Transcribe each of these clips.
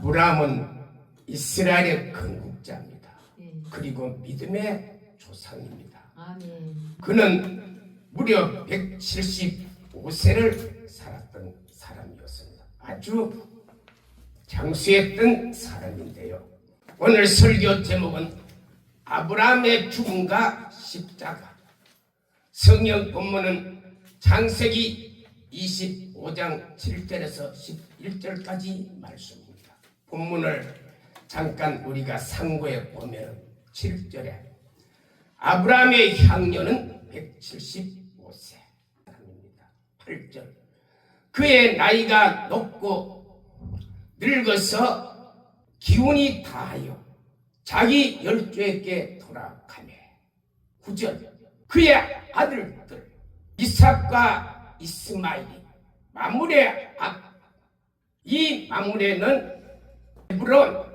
아브라함은 이스라엘의 건국자입니다. 그리고 믿음의 조상입니다. 그는 무려 175세를 살았던 사람이었습니다. 아주 장수했던 사람인데요. 오늘 설교 제목은 아브라함의 죽음과 십자가. 성경 본문은 창세기 25장 7절에서 11절까지 말씀입니다. 본문을 잠깐 우리가 참고해 보면 7절에 아브라함의 향년은 175세 사람입니다. 8절 그의 나이가 높고 늙어서 기운이 다하여 자기 열조에게 돌아가매. 9절 그의 아들들 이삭과 이스마엘이 마므레 앞 이 마므레는 헤브론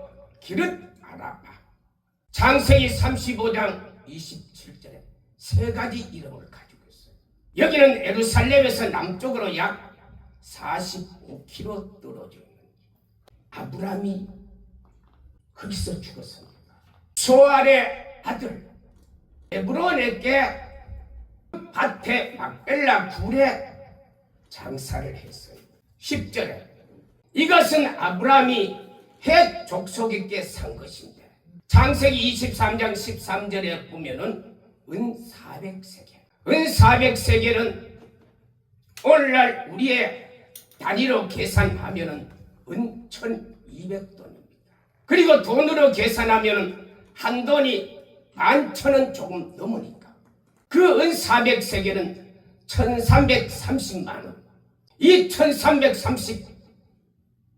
기럇 아라바. 창세기 35장 27절에 세 가지 이름을 가지고 있어요. 여기는 예루살렘에서 남쪽으로 약 45km 떨어져 있는 아브라함이 거기서 죽었습니다. 소알의 아들 헤브론에게 밭에 막벨라 굴에 장사를 했어요. 10절에 이것은 아브라함이 헷 족속에게 산 것인데 창세기 23장 13절에 보면은 은 400세겔. 은 400세겔은 오늘날 우리의 단위로 계산하면은 은 1200돈입니다. 그리고 돈으로 계산하면은 한 돈이 11,000원 조금 넘으니까 그 은 400세겔은 1330만원. 이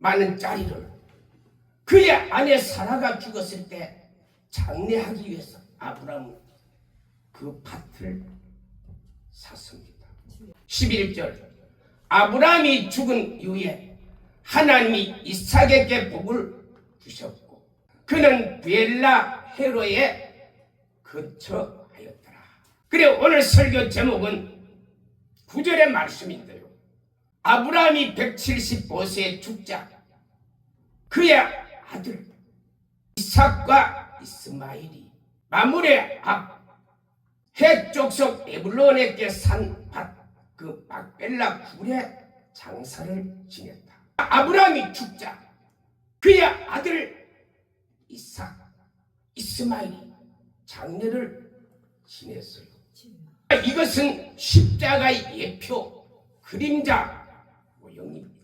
1330만원짜리를 그의 아내 사라가 죽었을 때 장례하기 위해서 아브라함은 그 밭을 샀습니다. 11절 아브라함이 죽은 이후에 하나님이 이삭에게 복을 주셨고 그는 베엘라 헤로에 거처하였더라. 그래 오늘 설교 제목은 9절의 말씀인데요. 아브라함이 175세에 죽자 그의 아들 이삭과 이스마엘이 마므레 앞 헷 족속 에불론에게 산 밭 그 막벨라 굴에 장사를 지냈다. 아브라함이 죽자 그의 아들 이삭 이스마엘이 장례를 지냈어요. 이것은 십자가의 예표 그림자 모형입니다.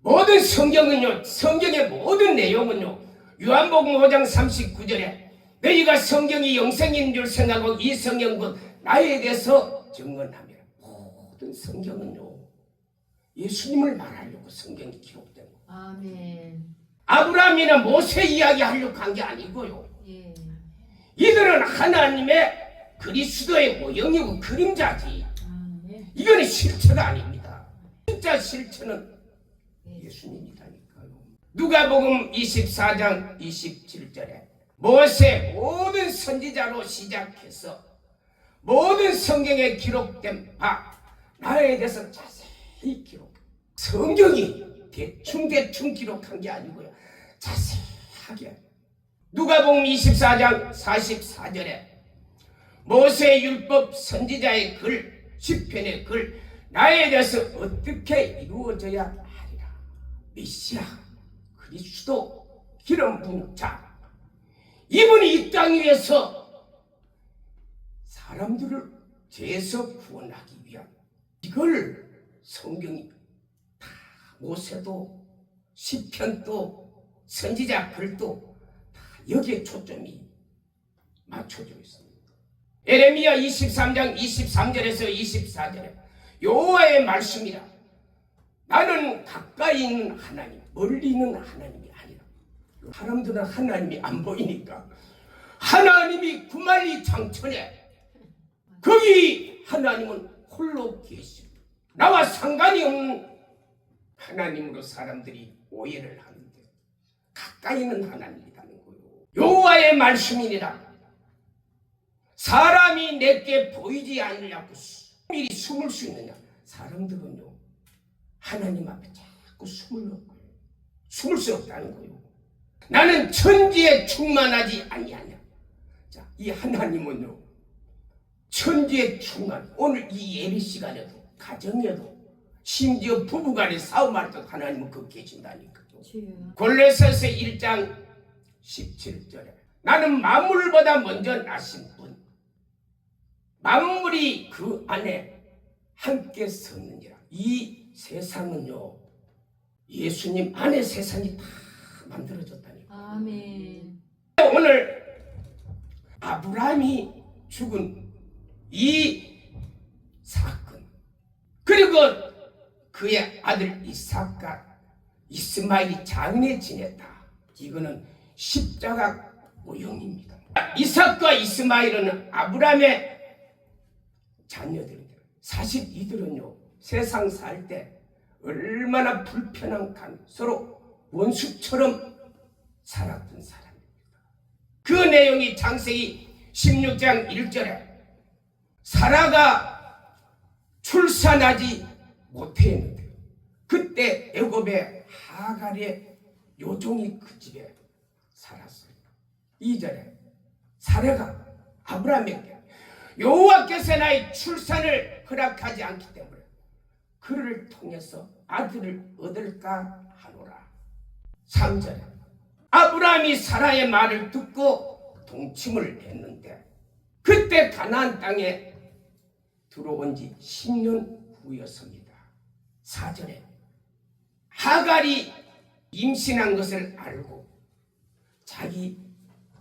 모든 성경은요, 성경의 모든 내용은요, 요한복음 5장 39절에 너희가 성경이 영생인 줄 생각하고 이 성경은 나에 대해서 증언하며 모든 성경은요 예수님을 말하려고 성경이 기록된 거예요. 아멘. 아브라함이나 모세 이야기 하려고 한 게 아니고요. 예. 이들은 하나님의 그리스도의 모형이고 그림자지. 이거는 실체가 아닙니다. 진짜 실체는 예수님이라니까요. 누가복음 24장 27절에 모세 모든 선지자로 시작해서 모든 성경에 기록된 바 나에 대해서 자세히 기록. 성경이 대충 기록한 게 아니고요. 자세하게. 누가복음 24장 44절에 모세의 율법 선지자의 글, 시편의 글 나에 대해서 어떻게 이루어져야 하리라. 메시아 그리스도 기름 부은 자 이분이 이 땅 위에서 사람들을 죄에서 구원하기 위한 이걸 성경이 다 모세도 시편도 선지자 글도 다 여기에 초점이 맞춰져 있습니다. 에레미야 23장 23절에서 24절에 여호와의 말씀이라 나는 가까이 있는 하나님 멀리 있는 하나님이 아니라 사람들은 하나님이 안 보이니까 하나님이 구만리 창천에 거기 하나님은 홀로 계시고 나와 상관이 없는 하나님으로 사람들이 오해를 하는데 가까이 있는 하나님이라는 거예요. 여호와의 말씀이니라 사람이 내게 보이지 않으려고 미리 숨을 수 있느냐. 사람들은요 하나님 앞에 자꾸 숨을 넣고요. 숨을 수 없다는 거예요. 나는 천지에 충만하지 아니하냐. 자, 이 하나님은요, 천지에 충만. 오늘 이 예배 시간에도, 가정에도, 심지어 부부간의 싸움할 때 하나님은 거기 계신다니까요. 골로새서 1장 17절에 나는 만물보다 먼저 나신 분, 만물이 그 안에 함께 섰느니라. 이 세상은요, 예수님 안에 세상이 다 만들어졌다니까. 아멘. 오늘 아브라함이 죽은 이 사건, 그리고 그의 아들 이삭과 이스마엘이 장례 지냈다. 이거는 십자가 모형입니다. 이삭과 이스마엘은 아브라함의 자녀들입니다. 사실 이들은요, 세상 살 때 얼마나 불편한 서로 원수처럼 살았던 사람입니다. 그 내용이 창세기 16장 1절에 사라가 출산하지 못했는데요, 그때 애굽의 하갈의 요종이 그 집에 살았어요. 2절에 사라가 아브라함에게 여호와께서 나의 출산을 허락하지 않기 때문에 그를 통해서 아들을 얻을까 하노라. 3절에 아브라함이 사라의 말을 듣고 동침을 했는데 그때 가나안 땅에 들어온 지 10년 후였습니다. 4절에 하갈이 임신한 것을 알고 자기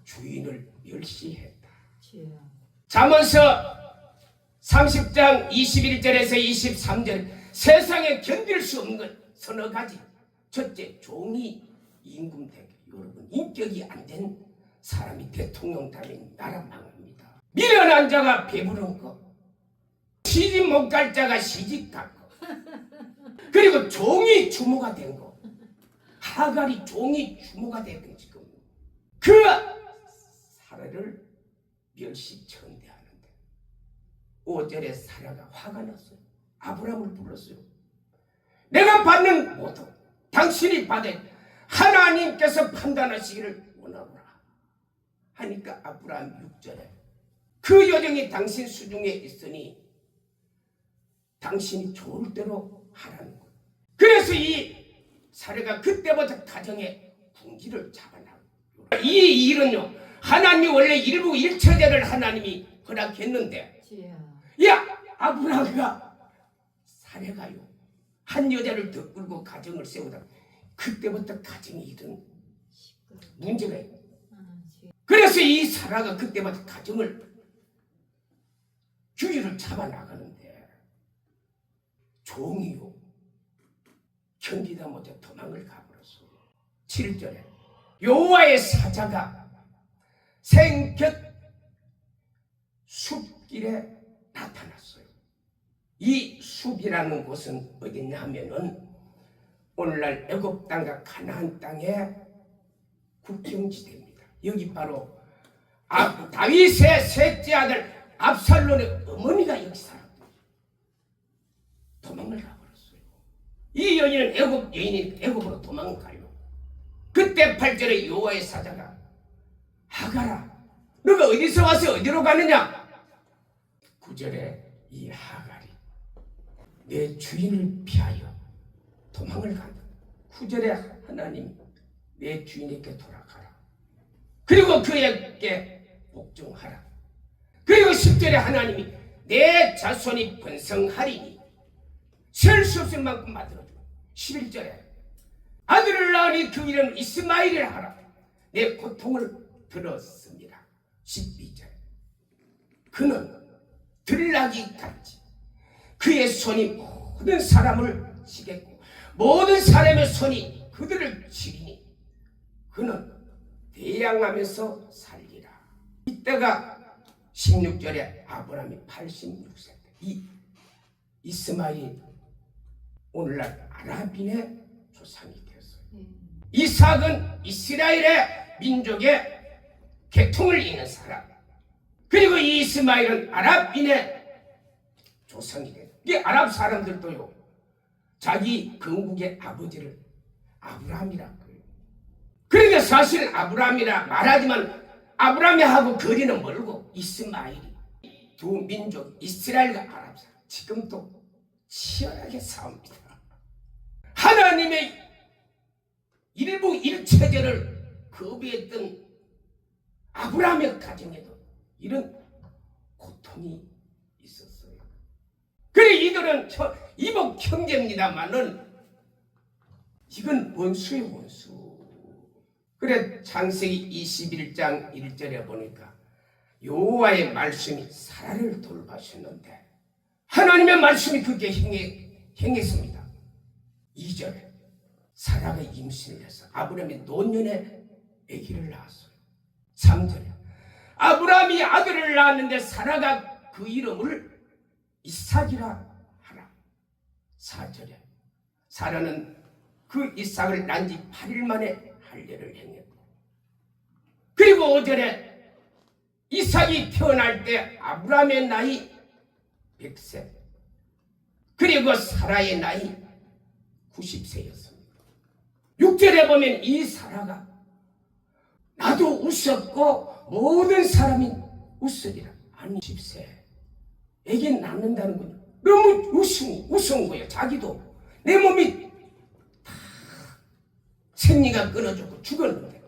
주인을 멸시했다. 잠언서 30장 21절에서 23절 세상에 견딜 수 없는 것 서너 가지. 첫째, 종이 임금되게. 여러분, 인격이 안 된 사람이 대통령 되면 나라 망합니다. 미련한 자가 배부른 거, 시집 못 갈 자가 시집 갈 거, 그리고 종이 주모가 된 거. 하갈이 종이 주모가 됐던 지금 그 사라를 멸시천대하는데 5절에 사라가 화가 났어요. 아브라함을 불렀어요. 내가 받는 모든 당신이 받은 하나님께서 판단하시기를 원하노라 하니까 아브라함 6절에 그 여정이 당신 수중에 있으니 당신이 좋을 대로 하라는 것. 그래서 이 사례가 그때부터 가정의 궁지를 잡아나고, 이 일은요, 하나님이 원래 일부 일처제를 하나님이 허락했는데, 야, 아브라함과 사례가요 한 여자를 더 끌고 가정을 세우다 그때부터 가정이 이런 문제가 있고, 그래서 이 사라가 그때부터 가정을 규율을 잡아나가는데 종이요 견디다 못해 도망을 가버렸어. 7절에 여호와의 사자가 생곁 숲길에 나타났어요. 이 숲이라는 곳은 어디냐 하면은 오늘날 애굽 땅과 가나안 땅의 국경지대입니다. 여기 바로 다윗의 셋째 아들 압살롬의 어머니가 여기 살았고 도망을 가버렸어요. 이 여인은 애굽 여인이 애굽으로 도망가요. 그때 8절에 여호와의 사자가 하갈아, 너가 어디서 와서 어디로 가느냐? 9절에 이 하갈이 내 주인을 피하여 도망을 간다. 9절에 하나님 내 주인에게 돌아가라. 그리고 그에게 복종하라. 그리고 10절에 하나님이 내 자손이 번성하리니 셀 수 없을 만큼 만들어주고 11절에 아들을 낳으니 그 이름 이스마엘이라 하라. 내 고통을 들었습니다. 12절 그는 들나귀 같이 그의 손이 모든 사람을 치겠고 모든 사람의 손이 그들을 치리니 그는 대양하면서 살리라. 이때가 16절에 아브라함이 86세 때 이 이스마엘이 오늘날 아랍인의 조상이 되었어요. 이삭은 이스라엘의 민족의 계통을 잇는 사람, 그리고 이 이스마엘은 아랍인의 조상이 돼요. 이 아랍 사람들도요 자기 건국의 아버지를 아브라함이라고 해요. 그러니까 사실 아브라함이라 말하지만 아브라함하고 거리는 멀고 이스마엘이 두 민족 이스라엘과 아랍 사람 지금도 치열하게 싸웁니다. 하나님의 일부 일체제를 거부했던 아브라함의 가정에도 이런 고통이 있었어요. 그래 이들은 이복 형제입니다만은 이건 원수의 원수. 그래 창세기 21장 1절에 보니까 여호와의 말씀이 사라를 돌보셨는데 하나님의 말씀이 그렇게 행했습니다. 2절에 사라가 임신을 해서 아브라함이 노년에 아기를 낳았어요. 3절에 아브라함이 아들을 낳았는데 사라가 그 이름을 이삭이라 하라. 4절에 사라는 그 이삭을 낳은 지 8일 만에 할례를 행했고, 그리고 5절에 이삭이 태어날 때 아브라함의 나이 100세, 그리고 사라의 나이 90세였습니다. 6절에 보면 이 사라가 나도 웃었고 모든 사람이 웃으리라. 아니 10세 애기 낳는다는 건 너무 우스운 거예요. 자기도 내 몸이 다 생리가 끊어졌고 죽었는데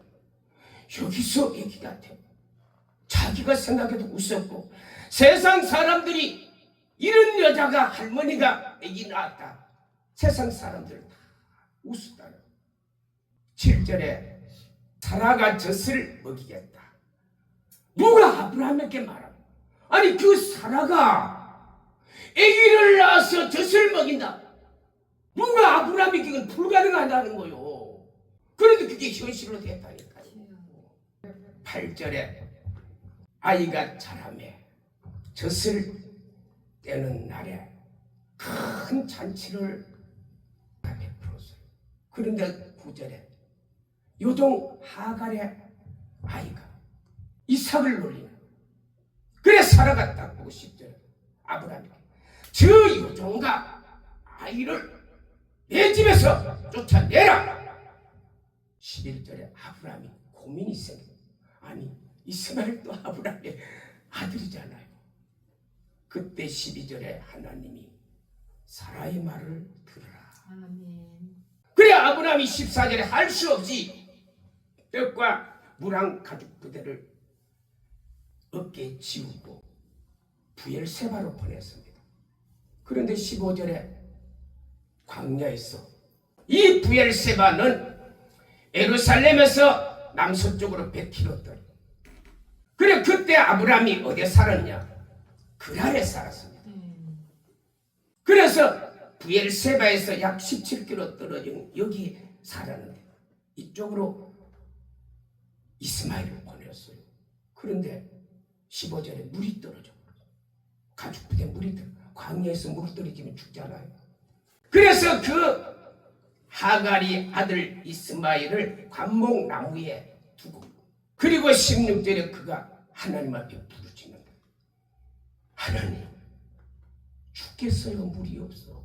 여기서 애기가 돼. 자기가 생각해도 웃었고 세상 사람들이 이런 여자가 할머니가 애기 낳았다. 세상 사람들 다 웃었다. 7절에 사라가 젖을 먹이겠다. 누가 아브라함에게 말하고 아니 그 사라가 아기를 낳아서 젖을 먹인다. 누가 아브라함에게 그건 불가능하다는 거요. 그런데 그게 현실로 됐다니까요. 8절에 아이가 자라매 젖을 떼는 날에 큰 잔치를 베풀었어요. 그런데 9절에 요동 하갈의 아이가 이삭을 놀리는. 그래 사라가 딱 보고 10절에 아브라함에게 저 요종과 아이를 내 집에서 쫓아내라. 11절에 아브라함이 고민이 생겨. 아니 이스마엘도 아브라함의 아들이잖아요. 그때 12절에 하나님이 사라의 말을 들으라. 아멘. 그래 아브라함이 14절에 할 수 없이 떡과 물한 가죽 부대를 어깨에 지우고 부엘세바로 보냈습니다. 그런데 15절에 광야에서 이 부엘세바는 예루살렘에서 남서쪽으로 100km. 그래 그때 아브라함이 어디에 살았냐? 그랄에 살았습니다. 그래서 부엘세바에서 약 17km 떨어진 여기 살았는데 이쪽으로 이스마엘을 보냈어요. 그런데 15절에 물이 떨어져. 가죽부대 물이 떨어져. 광야에서 물 떨어지면 죽잖아요. 그래서 그 하갈이 아들 이스마엘을 관목나무에 두고, 그리고 16절에 그가 하나님 앞에 부르짖는다. 하나님 죽겠어요. 물이 없어.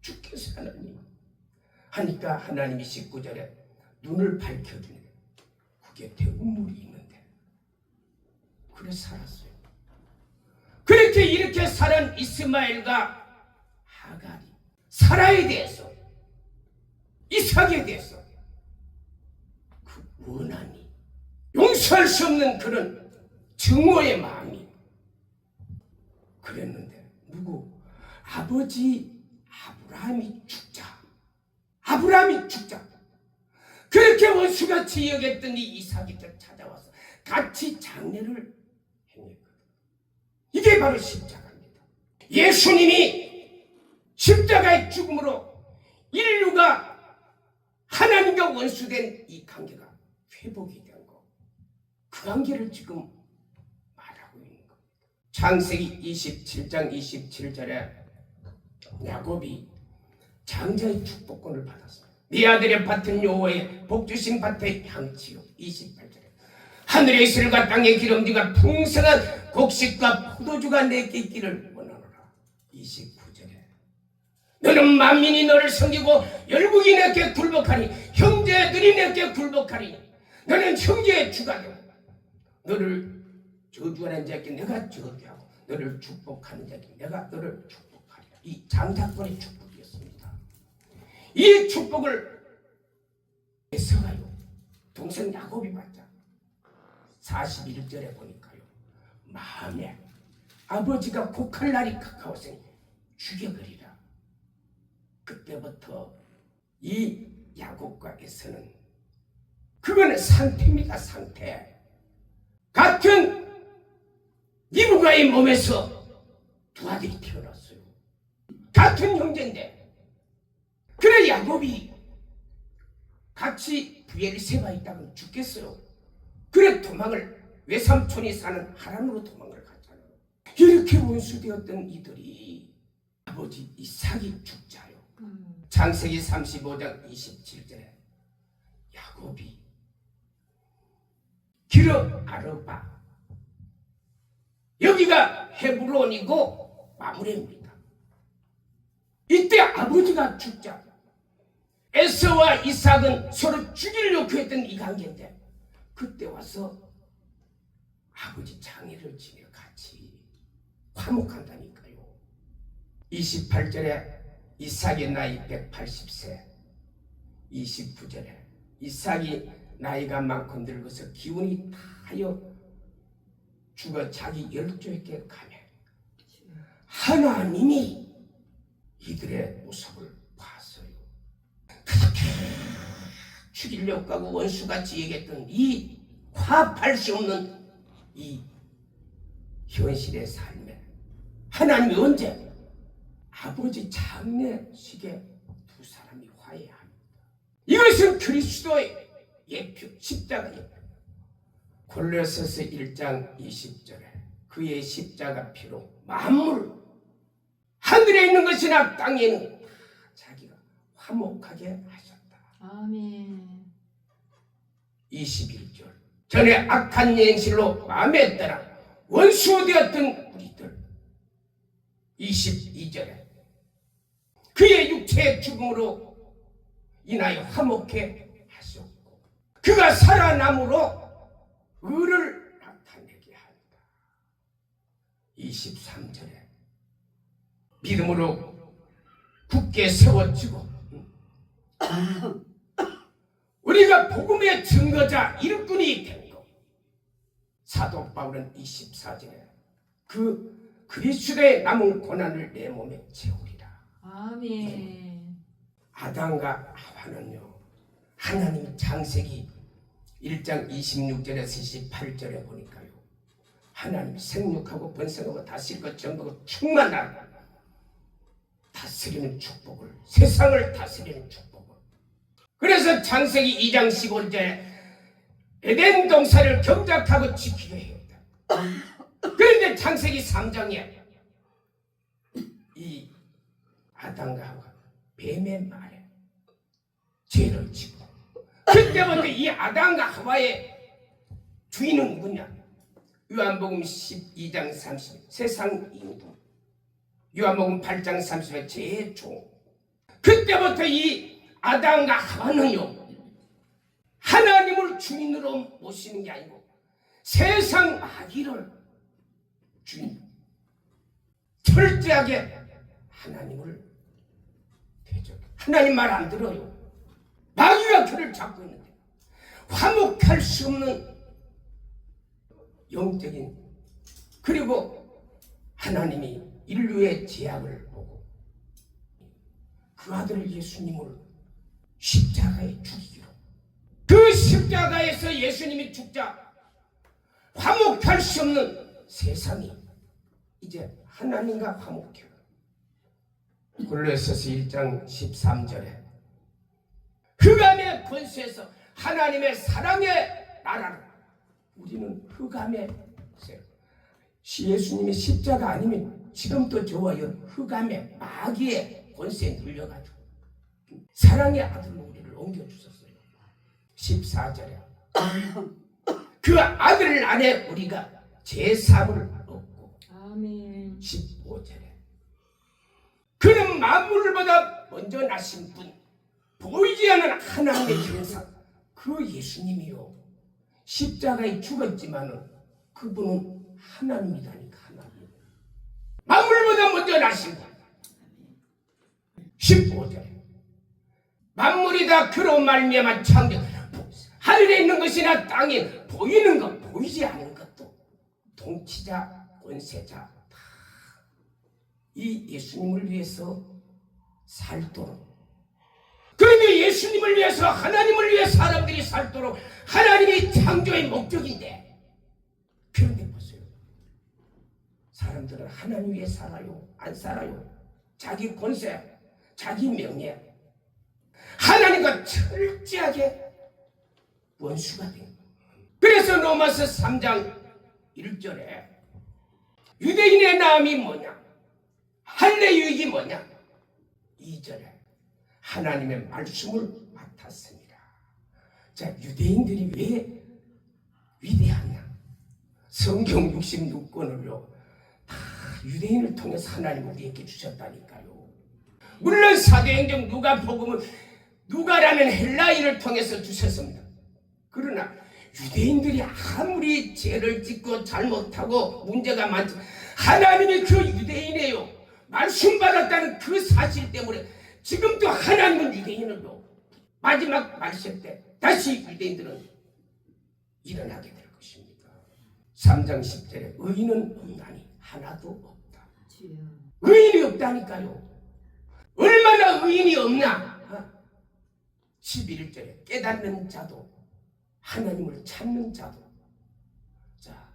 죽겠어요 하나님. 하니까 하나님이 19절에 눈을 밝혀주네. 그게 대운물이 있는데. 그래 살았어요. 그렇게 이렇게 살은 이스마엘과 하갈이 사라에 대해서 이삭에 대해서 그 원한이 용서할 수 없는 그런 증오의 마음이 그랬는데 누구? 아버지 아브라함이 죽자. 그렇게 원수같이 여겼더니 이삭이 찾아와서 같이 장례를 행했거든. 이게 바로 십자가입니다. 예수님이 십자가의 죽음으로 인류가 하나님과 원수된 이 관계가 회복이 된 거. 그 관계를 지금 말하고 있는 겁니다. 창세기 27장 27절에 야곱이 장자의 축복권을 받았어요. 네 아들의 밭은 여호와의 복주신 밭의 향치요. 28절에 하늘의 이슬과 땅의 기름지가 풍성한 곡식과 포도주가 내게 있기를 원하노라. 29절에 너는 만민이 너를 섬기고 열국이 내게 굴복하니 형제들이 내게 굴복하니 너는 형제의 주가 되고 너를 저주하는 자에게 내가 저주하고 너를 축복하는 자에게 내가 너를 축복하리라. 이 장자권의 축복이었습니다. 이 축복을 에서가요 동생 야곱이 받자 41절에 보니까요 마음에 아버지가 곡할 날이 가까웠으니 죽여버리라. 그때부터 이 야곱과 에서는 그거는 상태입니다. 상태. 같은 리브가의 몸에서 두 아들이 태어났어요. 같은 형제인데 그래 야곱이 같이 부엘세바에 있다면 죽겠어요. 그래 도망을 외삼촌이 사는 하란으로 도망을 갔잖아요. 이렇게 원수되었던 이들이 아버지 이삭이 죽자요. 창세기 35장 27절에 야곱이 기르 아르바 여기가 헤브론이고 마므레입니다. 이때 아버지가 죽자 에서와 이삭은 서로 죽이려고 했던 이 관계인데 그때 와서 아버지 장례를 지내 같이 화목한다니까요. 28절에 이삭의 나이 180세 29절에 이삭이 나이가 많고 늙어서 기운이 다하여 죽어 자기 열조에게 가매 하나님이 이들의 모습을 봤어요. 그렇게 죽이려고 하고 원수같이 얘기했던 이 화합할 수 없는 이 현실의 삶에 하나님이 언제 아버지 장례식에 두 사람이 화해합니다. 이것은 그리스도의 예표 십자가 예표. 골로새서 1장 20절에 그의 십자가 피로 만물 하늘에 있는 것이나 땅에 있는 다 자기가 화목하게 하셨다. 아멘. 21절 전에 악한 행실로 마음에 따라 원수되었던 우리들 22절에 그의 육체의 죽음으로 인하여 화목해 하셨고 그가 살아남으로 의를 나타내게 한다. 23절에 믿음으로 굳게 세워지고 우리가 복음의 증거자 일꾼이 된 것. 사도 바울은 24절에 그 그리스도의 남은 고난을 내 몸에 채우리라. 아멘. 아담과 하와는요 하나님 창세기 1장 26절에서 28절에 보니까요 하나님 생육하고 번성하고 다스릴 것 정복하고 충만하고 다스리는 축복을 세상을 다스리는 축복을 그래서 창세기 2장 15절에 에덴 동산을 경작하고 지키게 했다. 그런데 창세기 3장에 이 아담과 하와 뱀의 말에 죄를 지고 그때부터 이 아담과 하와의 주인은 누구냐? 요한복음 12장 30 세상 인도 요한복음 8장 30에 제종 그때부터 이 아담과 하와는요 하나님을 주인으로 모시는 게 아니고 세상 마귀를 주인 철저하게 하나님을 대적 하나님 말 안 들어요. 마귀가 그를 잡고 있는데 화목할 수 없는 영적인 그리고 하나님이 인류의 죄악을 보고 그 아들 예수님을 십자가에 죽이기로 그 십자가에서 예수님이 죽자 화목할 수 없는 세상이 이제 하나님과 화목해요. 골로새서 1장 13절에 흑암의 권세에서 하나님의 사랑의 나라로 우리는 흑암의 예수님의 십자가 아니면 지금도 저와 흑암의 마귀의 권세에 눌려가지고 사랑의 아들로 우리를 옮겨주셨어요. 14절에 그 아들 안에 우리가 제사를 얻고 아멘. 15절에 그는 만물보다 먼저 나신 분 보이지 않는 하나님의 형상 그 예수님이요 십자가에 죽었지만은 그분은 하나님이라니까. 하나님. 만물보다 먼저 나신 분. 15절. 만물이 다 그로 말미암아 창조. 하늘에 있는 것이나 땅에 보이는 것, 보이지 않는 것도 통치자, 권세자 다 이 예수님을 위해서 살도록. 그런데 예수님을 위해서, 하나님을 위해 사람들이 살도록 하나님이 창조의 목적인데, 그런데 보세요. 사람들은 하나님 위해 살아요? 안 살아요? 자기 권세, 자기 명예, 하나님과 철저하게 원수가 된 거예요. 그래서 로마서 3장 1절에 유대인의 나음이 뭐냐? 할례 유익이 뭐냐? 2절에 하나님의 말씀을 맡았습니다. 자, 유대인들이 왜 위대하냐? 성경 66권을요 다 유대인을 통해서 하나님은 우리에게 주셨다니까요. 물론 사도행전 누가복음은 누가라는 헬라인을 통해서 주셨습니다. 그러나 유대인들이 아무리 죄를 짓고 잘못하고 문제가 많지만 하나님이 그 유대인이에요. 말씀 받았다는 그 사실 때문에 지금도 하나님은 유대인을요 마지막 말씀 때 다시 유대인들은 일어나게 될 것입니다. 3장 10절에 의인은 없나니 하나도 없다. 의인이 없다니까요. 얼마나 의인이 없나? 11절에 깨닫는 자도 하나님을 찾는 자도. 자,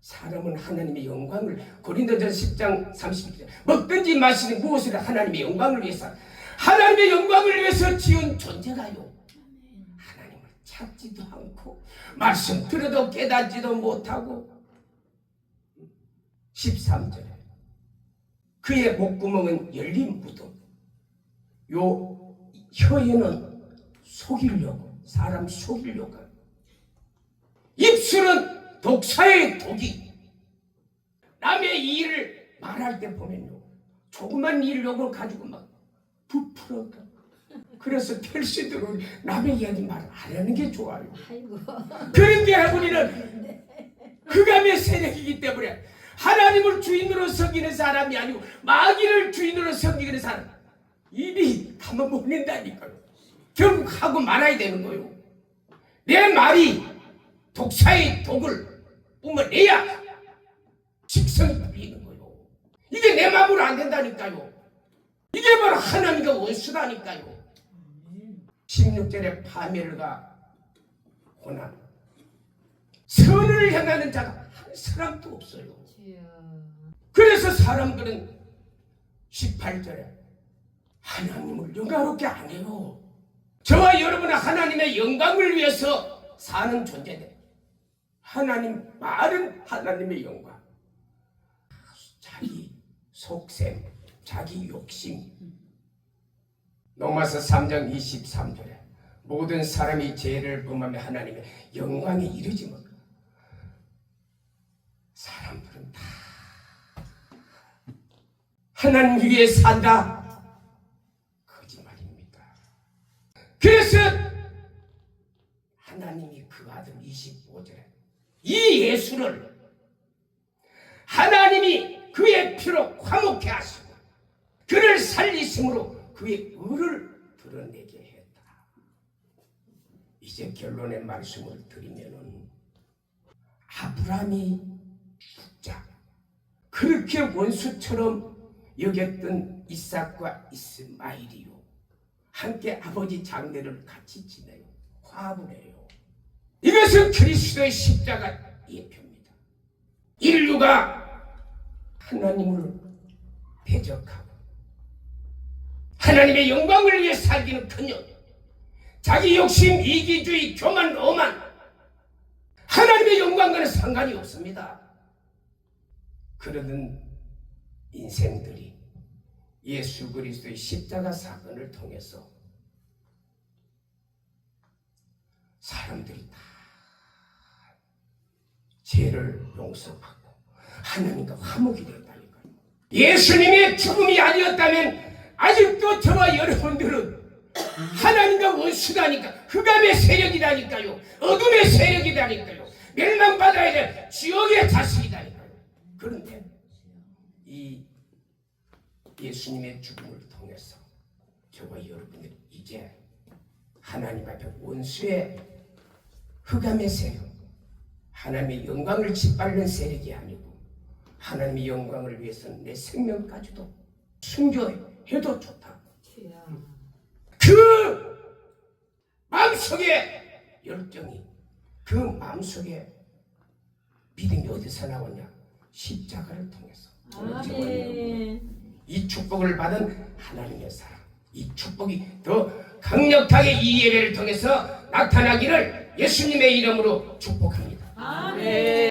사람은 하나님의 영광을, 고린도전서 10장 31절 먹든지 마시든 무엇이든 하나님의 영광을 위해서, 하나님의 영광을 위해서 지은 존재가요 하나님을 찾지도 않고 말씀 들어도 깨닫지도 못하고. 13절에 그의 목구멍은 열린 무덤, 요 혀에는 속이려고, 사람 속이려고, 입술은 독사의 독이. 남의 일을 말할 때 보면요 조그만 일욕을 가지고 막 부풀어. 그래서 텔시들은 남의 이야기 말 안 하는 게 좋아요. 그런데 우리는 흑암의 세력이기 때문에 하나님을 주인으로 섬기는 사람이 아니고 마귀를 주인으로 섬기는 사람, 입이 가만 못 낸다니까요. 결국 하고 말아야 되는 거예요. 내 말이 독사의 독을 뿜어내야 직성이 풀리는 거예요. 이게 내 마음으로 안 된다니까요. 이게 바로 하나님과 원수다니까요. 16절에 파멸과 고난, 선을 행하는 자가 한 사람도 없어요. 그래서 사람들은 18절에 하나님을 영광롭게 안 해요. 저와 여러분은 하나님의 영광을 위해서 사는 존재들. 하나님 말은 하나님의 영광, 자기 속셈, 자기 욕심. 로마서 3장 23절에 모든 사람이 죄를 범하며 하나님의 영광에 이르지 못. 사람들은 다 하나님 위에 산다. 거짓말입니다. 그래서 하나님이 그 아들 25절에 이 예수를 하나님이 그의 피로 화목케 하시고 그를 살리심으로 그의 의를 드러내게 했다. 이제 결론의 말씀을 드리면은 아브라함이 죽자 그렇게 원수처럼 여겼던 이삭과 이스마엘이요 함께 아버지 장례를 같이 지내요. 화합을 해요. 이것은 그리스도의 십자가 예표입니다. 인류가 하나님을 배적하고 하나님의 영광을 위해 살기는 커녕 자기 욕심, 이기주의, 교만, 오만, 하나님의 영광과는 상관이 없습니다. 그러던 인생들이 예수 그리스도의 십자가 사건을 통해서 사람들이 다 죄를 용서받고 하나님과 화목이 됐다니까요. 예수님의 죽음이 아니었다면 아직도 저와 여러분들은 하나님과 원수다니까 흑암의 세력이라니까요. 어둠의 세력이라니까요. 멸망받아야 될 지옥의 자식이라니까요. 그런데 이 예수님의 죽음을 통해서 저와 여러분들이 이제 하나님 앞에 원수의 흑암의 세력, 하나님의 영광을 짓밟는 세력이 아니고 하나님의 영광을 위해서는 내 생명까지도 순교해도 좋다. 주여. 그 마음속에 열정이, 그 마음속에 믿음이 어디서 나오냐? 십자가를 통해서. 아멘. 이 축복을 받은 하나님의 사랑, 이 축복이 더 강력하게 이 예배를 통해서 나타나기를 예수님의 이름으로 축복합니다. 아멘.